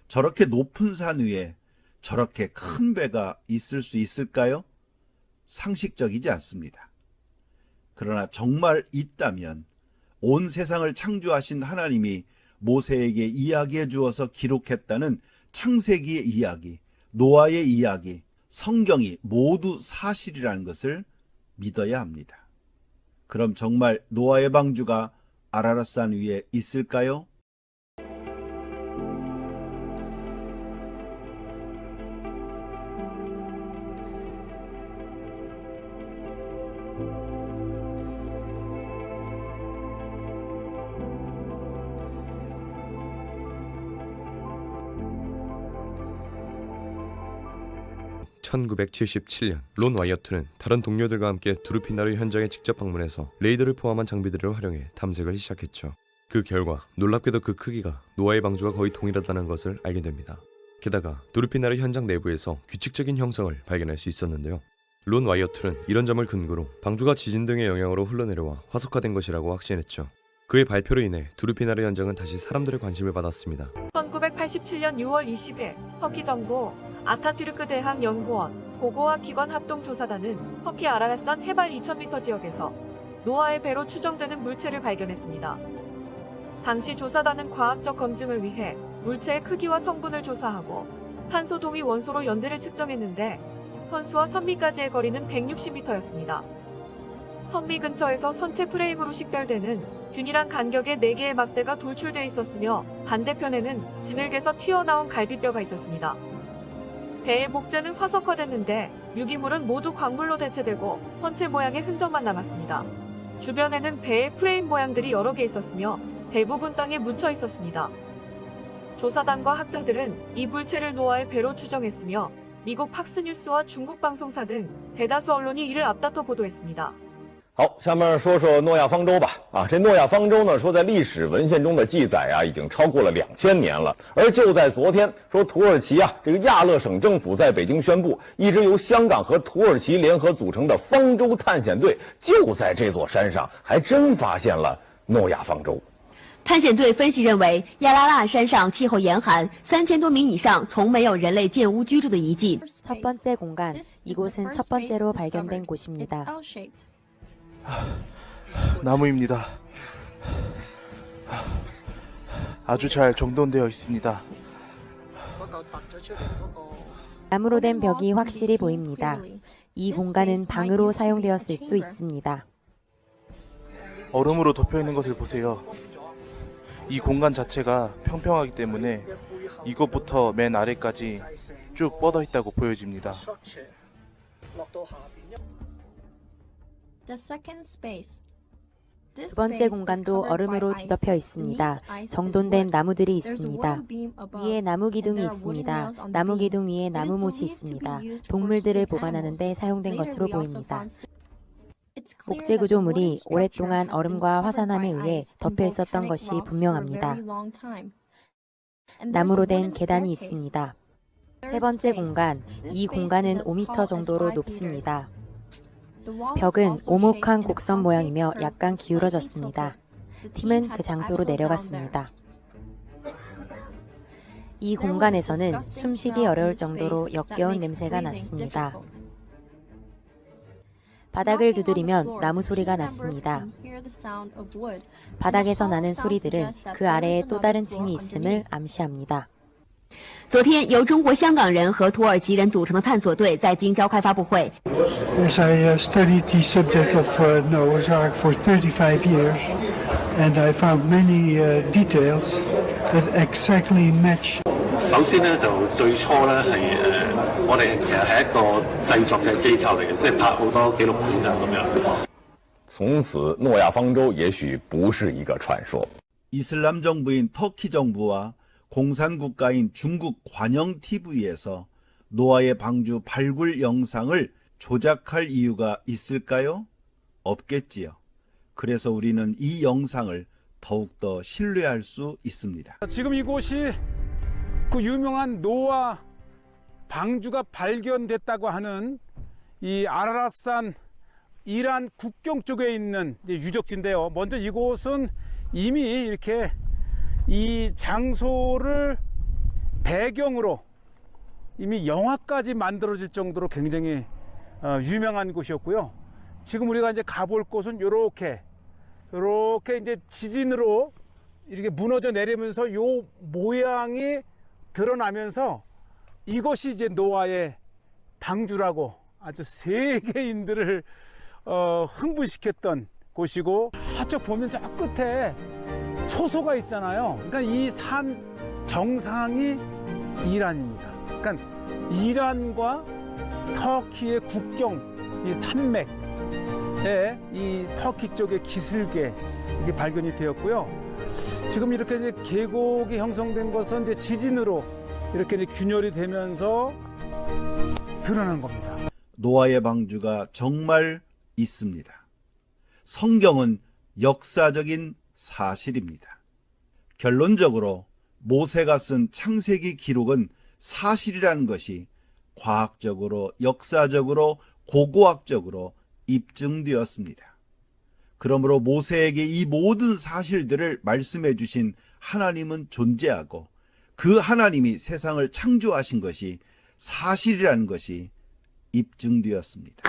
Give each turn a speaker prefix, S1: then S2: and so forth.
S1: 저렇게 높은 산 위에 저렇게 큰 배가 있을 수 있을까요? 상식적이지 않습니다. 그러나 정말 있다면 온 세상을 창조하신 하나님이 모세에게 이야기해 주어서 기록했다는 창세기의 이야기, 노아의 이야기, 성경이 모두 사실이라는 것을 믿어야 합니다. 그럼 정말 노아의 방주가 아라랏산 위에 있을까요?
S2: (1977년) 론 와이어트는 다른 동료들과 함께 두루피나루 현장에 직접 방문해서 레이더를 포함한 장비들을 활용해 탐색을 시작했죠. 그 결과 놀랍게도 그 크기가 노아의 방주와 거의 동일하다는 것을 알게 됩니다. 게다가 두루피나루 현장 내부에서 규칙적인 형성을 발견할 수 있었는데요. 론 와이어트는 이런 점을 근거로 방주가 지진 등의 영향으로 흘러내려와 화석화된 것이라고 확신했죠. 그의 발표로 인해 두루피나루 현장은 다시 사람들의 관심을 받았습니다.
S3: 1987년 6월 20일 터키 정부 아타투르크 대학 연구원 고고학 기관 합동조사단은 터키 아라랏산 해발 2000m 지역에서 노아의 배로 추정되는 물체를 발견했습니다. 당시 조사단은 과학적 검증을 위해 물체의 크기와 성분을 조사하고 탄소 동위 원소로 연대를 측정했는데 선수와 선미까지의 거리는 160m였습니다. 선미 근처에서 선체 프레임으로 식별되는 균일한 간격의 4개의 막대가 돌출되어 있었으며 반대편에는 지늘개서 튀어나온 갈비뼈가 있었습니다. 배의 목재는 화석화됐는데 유기물은 모두 광물로 대체되고 선체 모양의 흔적만 남았습니다. 주변에는 배의 프레임 모양들이 여러 개 있었으며 대부분 땅에 묻혀 있었습니다. 조사단과 학자들은 이 물체를 노아의 배로 추정했으며 미국 팍스뉴스와 중국 방송사 등 대다수 언론이 이를 앞다퉈 보도했습니다.
S4: 好，下面说说诺亚方舟吧。这诺亚方舟呢，说在历史文献中的记载已经超过了2000年了。而就在昨天，说土耳其这个亚勒省政府在北京宣布，一支由香港和土耳其联合组成的方舟探险队就在这座山上，还真发现了诺亚方舟。
S5: 探险队分析認為，亞拉臘山上氣候嚴寒，3000多名以上從沒有人類建屋居住的遺跡。
S6: 첫 번째 공간, 이곳은 첫 번째로 발견된 곳입니다.
S7: 나무입니다. 아주 잘 정돈되어 있습니다.
S6: 나무로 된 벽이 확실히 보입니다. 이 공간은 방으로 사용되었을 수 있습니다.
S7: 얼음으로 덮여 있는 것을 보세요. 이 공간 자체가 평평하기 때문에 이곳부터 맨 아래까지 쭉 뻗어 있다고 보여집니다.
S6: 두 번째 공간도 얼음으로 뒤덮여 있습니다. 정돈된 나무들이 있습니다. 위에 나무 기둥이 있습니다. 나무 기둥 위에 나무못이 있습니다. 동물들을 보관하는 데 사용된 것으로 보입니다. 목재 구조물이 오랫동안 얼음과 화산암에 의해 덮여 있었던 것이 분명합니다. 나무로 된 계단이 있습니다. 세 번째 공간, 이 공간은 5m 정도로 높습니다. 벽은 오목한 곡선 모양이며 약간 기울어졌습니다. 팀은 그 장소로 내려갔습니다. 이 공간에서는 숨쉬기 어려울 정도로 역겨운 냄새가 났습니다. 바닥을 두드리면 나무 소리가 났습니다. 바닥에서 나는 소리들은 그 아래에 또 다른 층이 있음을 암시합니다.
S5: 昨天，由中国香港人和土耳其人组成的探索队在京召开发布会。
S8: Yes, I studied the subject of Noah's Ark for 35 years, and I found many details that exactly match.
S9: 首先呢，就最初呢係我哋其實係一個製作嘅機構嚟嘅，即係拍好多紀錄片啊咁樣。
S4: 從此，諾亞方舟也許不是一個傳說。
S1: 이슬람 정부인 터키 정부와 공산국가인 중국 관영 TV에서 노아의 방주 발굴 영상을 조작할 이유가 있을까요? 없겠지요. 그래서 우리는 이 영상을 더욱더 신뢰할 수 있습니다.
S10: 지금 이곳이 그 유명한 노아 방주가 발견됐다고 하는 이 아라랏산 이란 국경 쪽에 있는 유적지인데요. 먼저 이곳은 이미 이렇게 이 장소를 배경으로 이미 영화까지 만들어질 정도로 굉장히 유명한 곳이었고요. 지금 우리가 이제 가볼 곳은 요렇게 이제 지진으로 이렇게 무너져 내리면서 요 모양이 드러나면서 이것이 이제 노아의 방주라고 아주 세계인들을 흥분시켰던 곳이고, 저쪽 보면 저 끝에 초소가 있잖아요. 그러니까 이 산 정상이 이란입니다. 그러니까 이란과 터키의 국경, 이 산맥에 이 터키 쪽의 기슭에 이게 발견이 되었고요. 지금 이렇게 이제 계곡이 형성된 것은 이제 지진으로 이렇게 이제 균열이 되면서 드러난 겁니다.
S1: 노아의 방주가 정말 있습니다. 성경은 역사적인 사실입니다. 결론적으로 모세가 쓴 창세기 기록은 사실이라는 것이 과학적으로, 역사적으로, 고고학적으로 입증되었습니다. 그러므로 모세에게 이 모든 사실들을 말씀해 주신 하나님은 존재하고, 그 하나님이 세상을 창조하신 것이 사실이라는 것이 입증되었습니다.